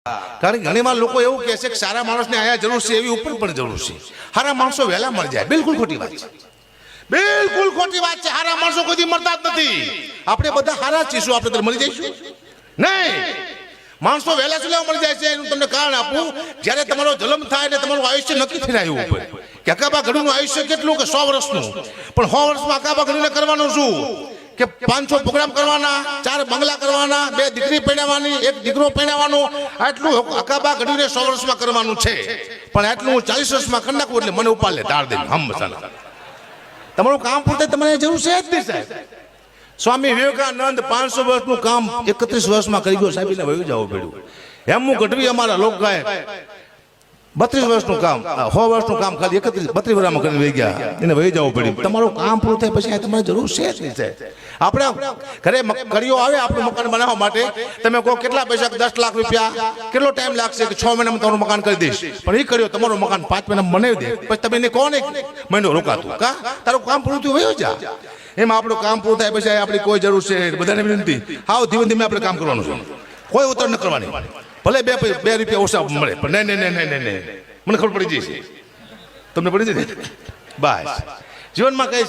કારણ કે ઘણીવાર લોકો એવું કહે છે કે સારા માણસને આયા જરૂર છે એવી ઉપર પણ જરૂર છે. સારા માણસો વહેલા મળી જાય, બિલકુલ ખોટી વાત છે. બિલકુલ ખોટી વાત છે. સારા માણસો કોઈ મળતા જ નથી. આપણે બધા સારા છીએ, આપણે તો મળી જઈશું નહીં. માણસો વહેલા સુલા મળી જાય છે. એનું તમને કારણ આપું, જ્યારે તમારો જન્મ થાય એટલે તમારું આયુષ્ય નક્કી થઈ રહ્યું ઉપર કે અકાબા ઘડીનું આયુષ્ય કેટલું કે 100 વર્ષનું. પણ 100 વર્ષમાં અકાબા ઘડીને કરવાનું શું કે 500 પ્રોગ્રામ કરવાના, 4 બંગલા કરવાના, 2 દીકરી પરણાવવાની, 1 દીકરો પરણાવવાનો, આટલું અકાબા ઘડીને 100 વર્ષમાં કરવાનું છે. પણ આટલું હું 40 વર્ષમાં કરી નાખું એટલે મને ઉપાડ લે તાર દે હમ મસાલા. તમારું કામ પૂરતે તમારે જરૂર છે જ નહીં સાહેબ. સ્વામી વિવેકાનંદ 500 વર્ષનું કામ 31 વર્ષમાં કરી ગયો. સાહેબ એને વયું જવું પડ્યું. હેમુ ગઢવી અમારા લોક ગાય 32 વર્ષનું કામ, 100 વર્ષનું કામ ખાલી 32 વર્ષમાં કરીને વહી ગયા. એને વહી જવું પડ્યું. તમારું કામ પૂરું થાય પછી તમારે જરૂર છે જ નહીં સાહેબ. આપણે ઘરે કડીઓ આવે આપણું મકાન બનાવવા માટે, તમે કહો કેટલા પૈસા, 10 લાખ રૂપિયા, કેટલો ટાઈમ લાગશે કે 6 મહિનામાં તમારું મકાન કરી દઈશ. પણ એ કર્યો તમારું મકાન 5 મહિનામાં બનાવી દે, પછી તમે એને કહો ને મહિનો રોકાતું કા તારું કામ પૂરું થયું વયો જા. એમાં આપણું કામ પૂરું થાય પછી આપણી કોઈ જરૂર છે બધાને વિનંતી, હાવ ધીમે ધીમે આપણે કામ કરવાનું છે. કોઈ ઉતર ન કરવાની. ભલે 2 રૂપિયા ઓછા મળે પણ નહીં મને ખબર પડી જશે. તમને પડી જશે બસ. જીવનમાં કઈ છે